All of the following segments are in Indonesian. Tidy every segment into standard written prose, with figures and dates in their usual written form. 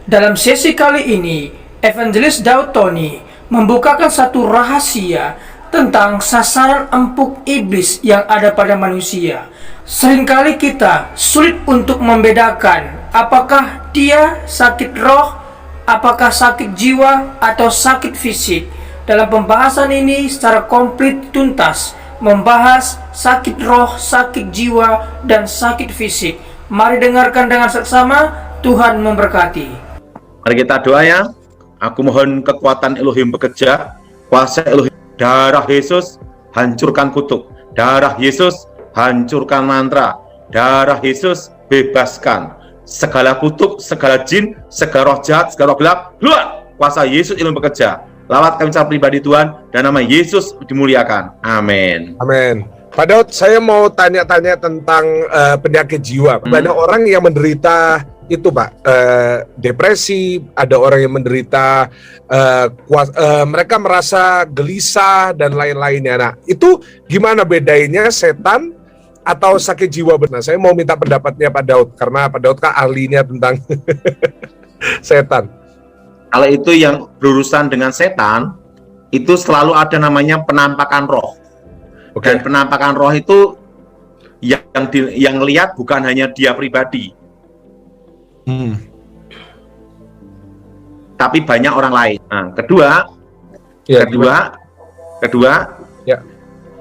Dalam sesi kali ini, Evangelis Daud Tony membukakan satu rahasia tentang sasaran empuk iblis yang ada pada manusia. Seringkali kita sulit untuk membedakan apakah dia sakit roh, apakah sakit jiwa, atau sakit fisik. Dalam pembahasan ini secara komplit tuntas membahas sakit roh, sakit jiwa, dan sakit fisik. Mari dengarkan dengan seksama. Tuhan memberkati. Mari kita doa ya. Aku mohon kekuatan Elohim bekerja, kuasa Elohim, darah Yesus hancurkan kutuk, darah Yesus hancurkan mantra, darah Yesus bebaskan segala kutuk, segala jin, segala roh jahat, segala roh gelap, keluar. Kuasa Yesus Elohim bekerja. Lawat kami secara pribadi Tuhan, dan nama Yesus dimuliakan. Amin. Amin. Pak Daud, saya mau tanya-tanya tentang penyakit jiwa. Banyak orang yang menderita itu, Pak, depresi, ada orang yang menderita mereka merasa gelisah dan lain-lainnya. Nah, itu gimana bedanya setan atau sakit jiwa benar? Saya mau minta pendapatnya Pak Daud, karena Pak Daud kan ahlinya tentang setan. Kalau itu yang berurusan dengan setan, itu selalu ada namanya penampakan roh. Dan penampakan roh itu yang lihat bukan hanya dia pribadi, tapi banyak orang lain. Nah, kedua,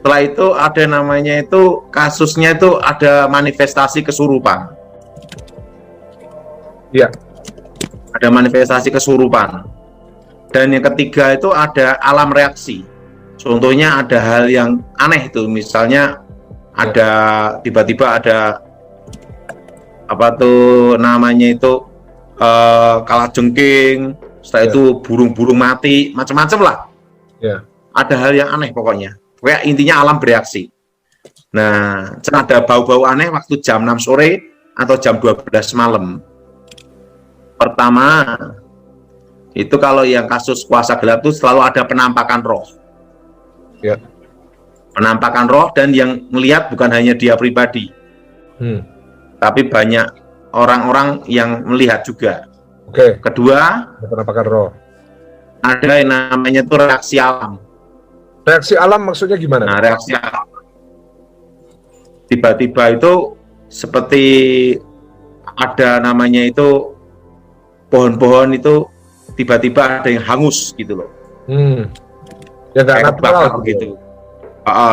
setelah itu ada namanya itu kasusnya itu ada manifestasi kesurupan. Ya. Ada manifestasi kesurupan. Dan yang ketiga itu ada alam reaksi. Contohnya ada hal yang aneh itu, misalnya ada tiba-tiba ada apa tuh namanya itu kalajengking, setelah itu burung-burung mati, macam-macam lah. Ya. Ada hal yang aneh pokoknya. Kayak intinya alam bereaksi. Nah, ada bau-bau aneh waktu jam 6 sore atau jam 12 malam. Pertama, itu kalau yang kasus kuasa gelap itu selalu ada penampakan roh. Ya. Penampakan roh, dan yang melihat bukan hanya dia pribadi, tapi banyak orang-orang yang melihat juga. Kedua, penampakan roh. ada yang namanya itu reaksi alam. Reaksi alam maksudnya gimana? Nah, reaksi alam tiba-tiba itu seperti ada namanya itu pohon-pohon itu tiba-tiba ada yang hangus gitu loh. Ya nggak natural gitu.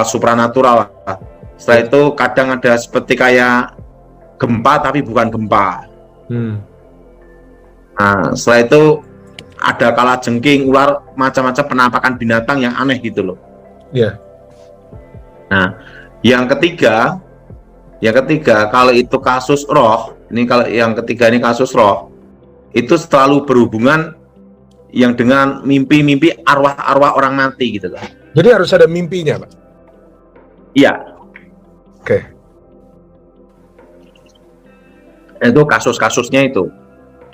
Supranatural. Setelah itu kadang ada seperti kayak gempa tapi bukan gempa. Nah, setelah itu ada kalajengking, ular, macam-macam penampakan binatang yang aneh gitu loh. Iya. Nah, yang ketiga kalau itu kasus roh, ini kalau yang ketiga ini kasus roh, itu selalu berhubungan yang dengan mimpi-mimpi arwah-arwah orang mati gitu loh. Jadi harus ada mimpinya, Pak? Iya. Oke. Itu kasus-kasusnya itu.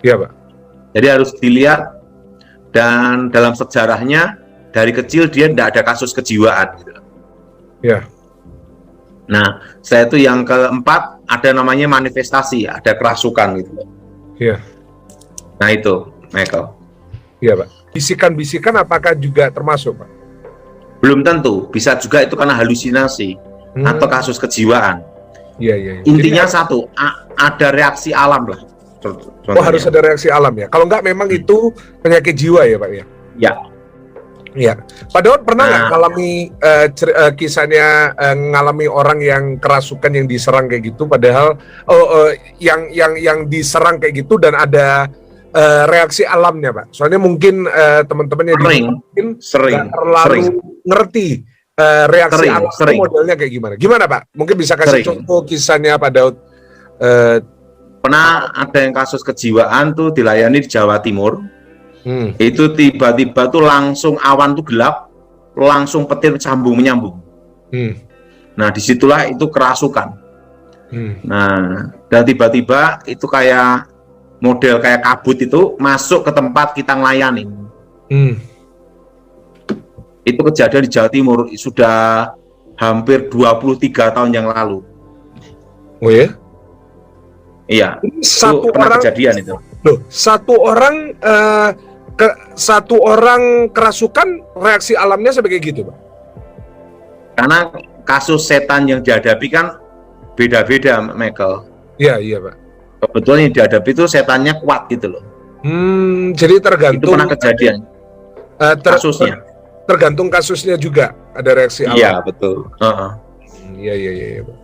Iya, Pak. Jadi harus dilihat, dan dalam sejarahnya dari kecil dia tidak ada kasus kejiwaan gitu. Iya. Nah, saya itu yang keempat ada namanya manifestasi, ada kerasukan gitu. Iya. Nah itu, Michael. Iya, Pak. Bisikan-bisikan apakah juga termasuk, Pak? Belum tentu, bisa juga itu karena halusinasi atau kasus kejiwaan. Iya. Intinya satu, ada reaksi alam lah. Contohnya. Oh, harus ada reaksi alam ya. Kalau enggak memang itu penyakit jiwa ya, Pak ya? Ya. Iya. Pak Daud pernah nggak ngalami kisahnya ngalami orang yang kerasukan yang diserang kayak gitu, padahal yang diserang kayak gitu dan ada reaksi alamnya, Pak? Soalnya mungkin teman-teman yang mungkin sering ngerti reaksi alam modelnya kayak gimana. Gimana, Pak? Mungkin bisa kasih contoh kisahnya Pak Daud. Pernah ada yang kasus kejiwaan tuh dilayani di Jawa Timur. Itu tiba-tiba tuh langsung awan tuh gelap, langsung petir menyambung. Nah, disitulah itu kerasukan. Nah, dan tiba-tiba itu kayak model kayak kabut itu masuk ke tempat kita ngelayanin. Itu kejadian di Jawa Timur sudah hampir 23 tahun yang lalu. Oh ya? Iya, Satu itu pernah orang, kejadian itu. Loh, satu orang kerasukan reaksi alamnya sampai kayak gitu, Pak? Karena kasus setan yang dihadapi kan beda-beda, Michael. Iya, Pak. Kebetulan yang dihadapi itu setannya kuat gitu loh. Jadi Itu tergantung pernah kejadian kasusnya. tergantung kasusnya juga ada reaksi alam. Iya, betul. Iya, Pak.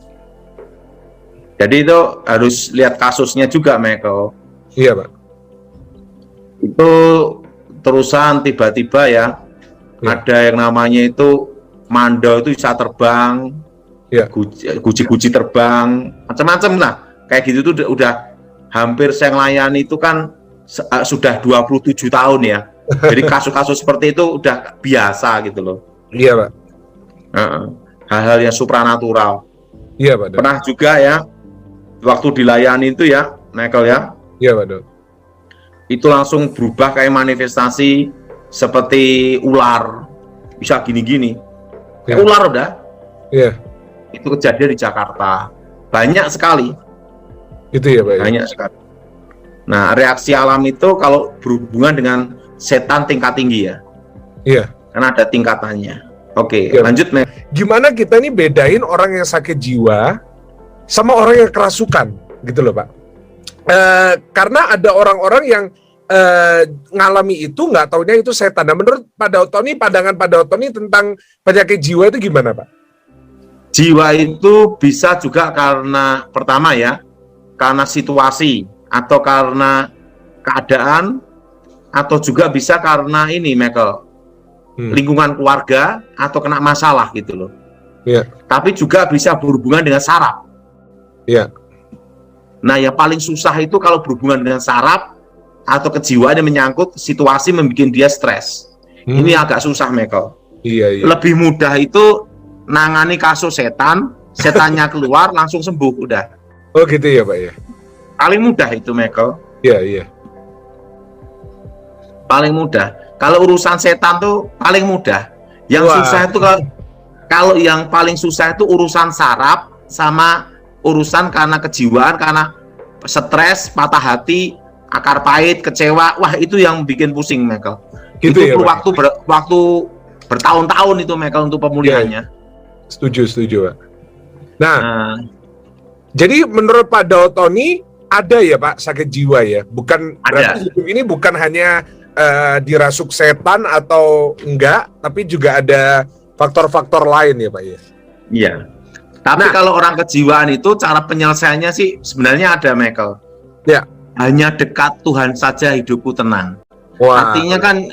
Jadi itu harus lihat kasusnya juga, Michael. Iya, Pak. Itu terusan tiba-tiba ya, ada yang namanya itu mandau itu bisa terbang, guci-guci terbang, macam-macam lah. Kayak gitu tuh udah hampir saya melayani itu kan sudah 27 tahun ya. Jadi kasus-kasus seperti itu udah biasa gitu loh. Iya, Pak. Hal-hal yang supranatural. Iya, Pak. Pernah juga ya, waktu dilayani itu ya, Michael ya. Iya, Pak. Itu langsung berubah kayak manifestasi seperti ular, bisa gini-gini. Kayak ular udah. Iya. Itu kejadian di Jakarta. Banyak sekali. Itu ya, Pak. Banyak sekali. Nah, reaksi alam itu kalau berhubungan dengan setan tingkat tinggi ya. Iya. Karena ada tingkatannya. Oke, Ya. lanjut, Mek. Gimana kita nih bedain orang yang sakit jiwa sama orang yang kerasukan, gitu loh, Pak. Karena ada orang-orang yang ngalami itu nggak taunya itu setan. Nah, menurut Pak Dautoni, pandangan Pak Dautoni tentang penyakit jiwa itu gimana, Pak? Jiwa itu bisa juga karena pertama ya, karena situasi atau karena keadaan, atau juga bisa karena ini, Michael, lingkungan keluarga atau kena masalah gitu loh. Iya. Tapi juga bisa berhubungan dengan saraf. Iya. Nah, yang paling susah itu kalau berhubungan dengan saraf atau kejiwaan yang menyangkut situasi membuat dia stres. Ini agak susah, Michael. Iya. Lebih mudah itu nangani kasus setan, setannya keluar langsung sembuh udah. Oh gitu ya, Pak ya. Paling mudah itu, Michael. Iya. Paling mudah. Kalau urusan setan tuh paling mudah. Yang susah itu kalau yang paling susah itu urusan saraf sama urusan karena kejiwaan, karena stres, patah hati, akar pahit, kecewa. Wah, itu yang bikin pusing, Michael. Gitu itu ya, perlu waktu bertahun-tahun itu, Michael, untuk pemulihannya. Setuju, Pak. Nah, jadi menurut Pak Dautoni ada ya, Pak, sakit jiwa ya? Bukan berarti hidup ini bukan hanya dirasuk setan atau enggak, tapi juga ada faktor-faktor lain ya, Pak ya? Iya. Tapi kalau orang kejiwaan itu cara penyelesaiannya sih sebenarnya ada, Michael. Ya. Hanya dekat Tuhan saja hidupku tenang. Wah. Artinya kan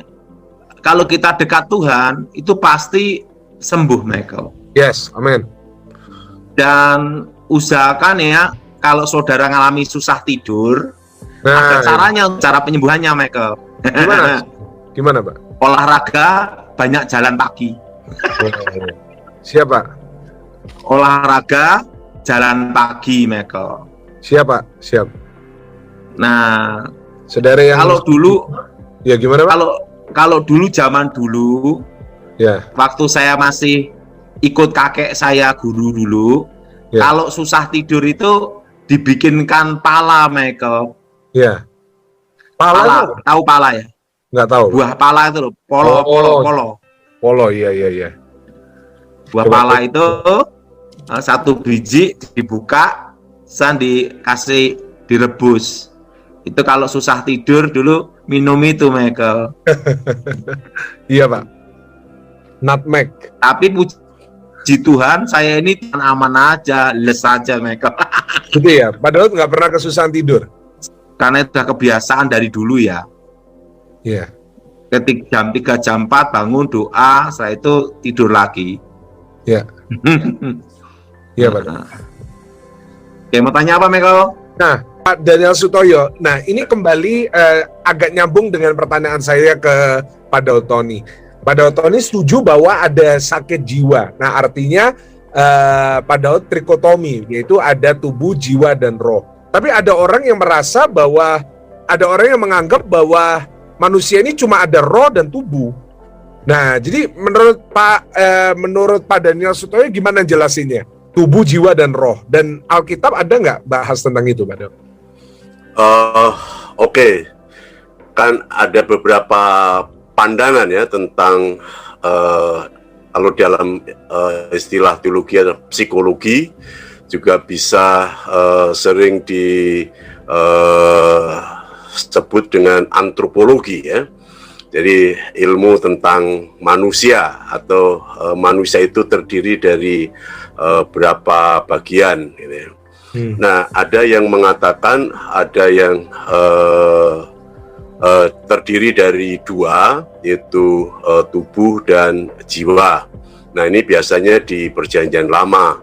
kalau kita dekat Tuhan itu pasti sembuh, Michael. Yes, amin. Dan usahakan ya, kalau saudara ngalami susah tidur, ada caranya, cara penyembuhannya, Michael. Gimana, Pak? Olahraga, banyak jalan pagi. Siapa? Olahraga, jalan pagi, Michael. Siap. Nah, saudara yang kalau dulu, ya gimana, Pak? Kalau dulu, zaman dulu, ya, waktu saya masih ikut kakek saya guru dulu, kalau susah tidur itu dibikinkan pala, Michael. Ya. Pala, tahu pala ya? Nggak tahu. Buah pala itu loh, polo. Iya. Buah pala itu satu biji dibuka, dikasih direbus. Itu kalau susah tidur dulu minum itu, Michael. Iya, Pak. Nutmeg. Tapi puji Tuhan, saya ini aman aja, les aja, Michael. Gitu ya. Padahal nggak pernah kesusahan tidur. Karena itu kebiasaan dari dulu ya. Iya. Ketika jam 3, jam 4 bangun doa, setelah itu tidur lagi. Iya. Iya, Pak. Oke, mau tanya apa, Michael? Nah, Pak Daniel Sutoyo, nah ini kembali agak nyambung dengan pertanyaan saya ke Pak Dautoni. Pak Dautoni setuju bahwa ada sakit jiwa. Nah, artinya Pak Daud trikotomi, yaitu ada tubuh, jiwa, dan roh. Tapi ada orang yang merasa bahwa, ada orang yang menganggap bahwa manusia ini cuma ada roh dan tubuh. Nah, jadi menurut Pak Daniel Sutoyo gimana jelasinnya? Tubuh, jiwa, dan roh. Dan Alkitab ada nggak bahas tentang itu, Pak Daud? Eh, Oke, kan ada beberapa pandangan ya tentang kalau dalam istilah teologi atau psikologi juga bisa sering disebut dengan antropologi ya. Jadi ilmu tentang manusia atau manusia itu terdiri dari berapa bagian gitu ya. Nah, ada yang mengatakan ada yang terdiri dari dua, yaitu tubuh dan jiwa. Nah, ini biasanya di Perjanjian Lama.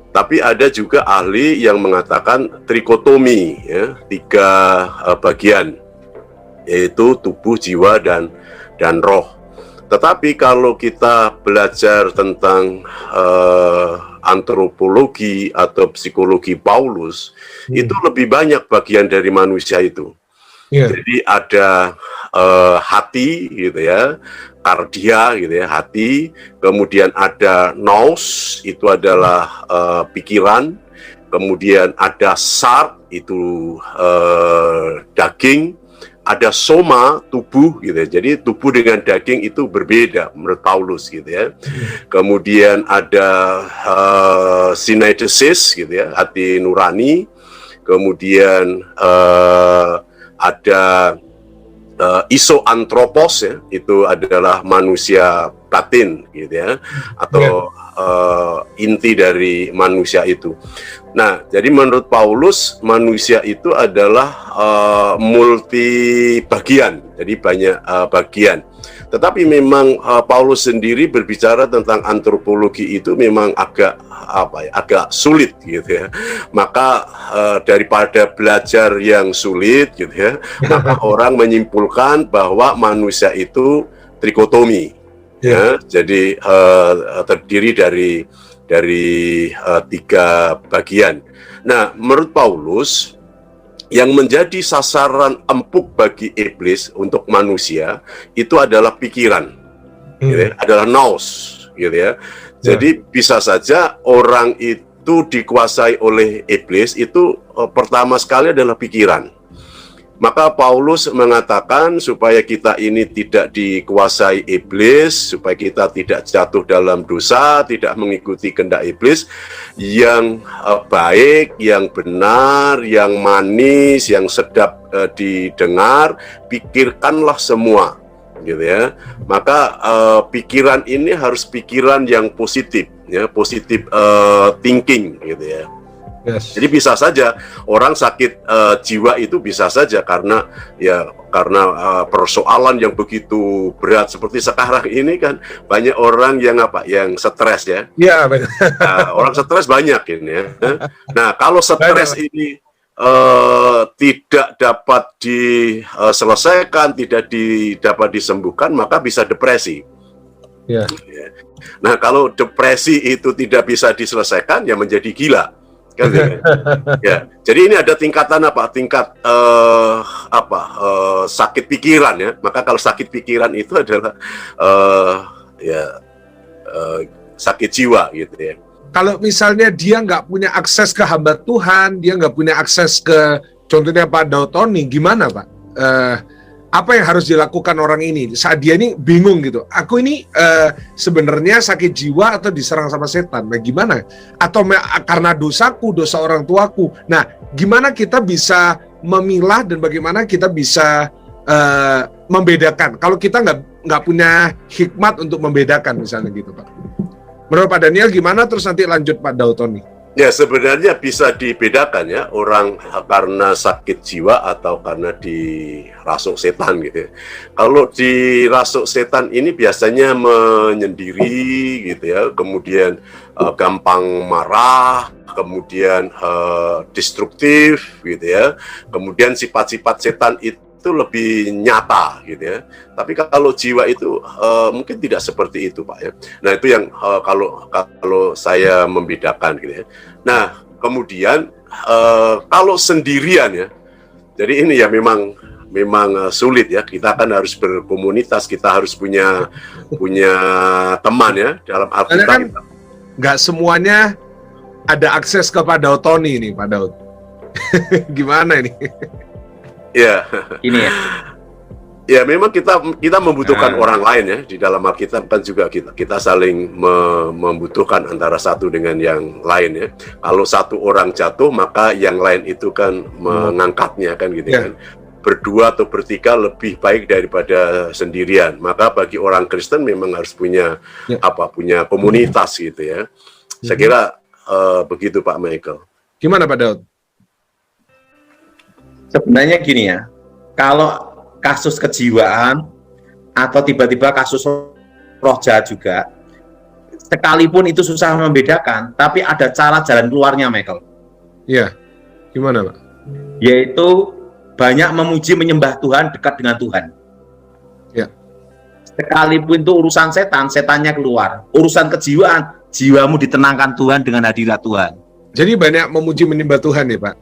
Tapi ada juga ahli yang mengatakan trikotomi, ya, tiga bagian, yaitu tubuh, jiwa, dan roh. Tetapi kalau kita belajar tentang antropologi atau psikologi Paulus, itu lebih banyak bagian dari manusia itu. Jadi ada hati gitu ya, kardia gitu ya, hati, kemudian ada nous, itu adalah pikiran, kemudian ada sark, itu daging, ada soma, tubuh gitu ya. Jadi tubuh dengan daging itu berbeda menurut Paulus gitu ya. Kemudian ada syneidesis gitu ya, hati nurani. Kemudian ada isoantropos ya, itu adalah manusia batin gitu ya, atau inti dari manusia itu. Nah, jadi menurut Paulus manusia itu adalah multi bagian, jadi banyak bagian. Tetapi memang Paulus sendiri berbicara tentang antropologi itu memang agak sulit gitu ya. Maka daripada belajar yang sulit gitu ya, maka orang menyimpulkan bahwa manusia itu trikotomi. Ya, jadi terdiri dari tiga bagian. Nah, menurut Paulus, yang menjadi sasaran empuk bagi iblis untuk manusia itu adalah pikiran, gitu ya, adalah nous, gitu ya. Jadi bisa saja orang itu dikuasai oleh iblis itu pertama sekali adalah pikiran. Maka Paulus mengatakan supaya kita ini tidak dikuasai iblis, supaya kita tidak jatuh dalam dosa, tidak mengikuti kehendak iblis, yang baik, yang benar, yang manis, yang sedap didengar, pikirkanlah semua, gitu ya. Maka pikiran ini harus pikiran yang positif, ya, positif thinking, gitu ya. Yes. Jadi bisa saja orang sakit jiwa itu bisa saja karena persoalan yang begitu berat seperti sekarang ini kan banyak orang yang stres ya. Iya. Orang stres banyak ini ya. Nah, kalau stres ini tidak dapat diselesaikan, tidak dapat disembuhkan, maka bisa depresi. Yeah. Nah, kalau depresi itu tidak bisa diselesaikan, ya menjadi gila. Kan, ya. Jadi ini ada tingkatan tingkat sakit pikiran ya. Maka kalau sakit pikiran itu adalah sakit jiwa gitu ya. Kalau misalnya dia nggak punya akses ke hamba Tuhan, dia nggak punya akses ke contohnya Pak Dautoni, gimana Pak? Apa yang harus dilakukan orang ini saat dia ini bingung gitu? Aku ini sebenarnya sakit jiwa atau diserang sama setan? Nah gimana? Atau karena dosaku, dosa orang tuaku? Nah gimana kita bisa memilah dan bagaimana kita bisa membedakan? Kalau kita nggak punya hikmat untuk membedakan misalnya gitu Pak. Menurut Pak Daniel gimana? Terus nanti lanjut Pak Dautoni. Ya sebenarnya bisa dibedakan ya, orang karena sakit jiwa atau karena dirasuk setan gitu. Kalau dirasuk setan ini biasanya menyendiri gitu ya, kemudian gampang marah, kemudian destruktif gitu ya, kemudian sifat-sifat setan itu lebih nyata gitu ya. Tapi kalau jiwa itu mungkin tidak seperti itu Pak ya. Nah itu yang kalau saya membedakan gitu ya. Nah kemudian kalau sendirian ya, jadi ini ya memang sulit ya. Kita kan harus berkomunitas, kita harus punya teman ya dalam arti kan nggak semuanya ada akses ke Pak Dautoni ini Pak Daud. Gimana ini? Ya, Ini ya. ya memang kita membutuhkan orang lain ya. Di dalam Alkitab kan juga kita saling membutuhkan antara satu dengan yang lain ya. Kalau satu orang jatuh, maka yang lain itu kan mengangkatnya kan gitu Ya. kan. Berdua atau bertiga lebih baik daripada sendirian. Maka bagi orang Kristen memang harus punya Ya. punya komunitas gitu ya. Saya kira begitu Pak Michael. Gimana Pak Daud? Sebenarnya gini ya, kalau kasus kejiwaan atau tiba-tiba kasus roh jahat juga, sekalipun itu susah membedakan, tapi ada cara jalan keluarnya, Michael. Iya. Gimana Pak? Yaitu banyak memuji menyembah Tuhan, dekat dengan Tuhan. Ya. Sekalipun itu urusan setan, setannya keluar. Urusan kejiwaan, jiwamu ditenangkan Tuhan dengan hadirat Tuhan. Jadi banyak memuji menyembah Tuhan ya Pak?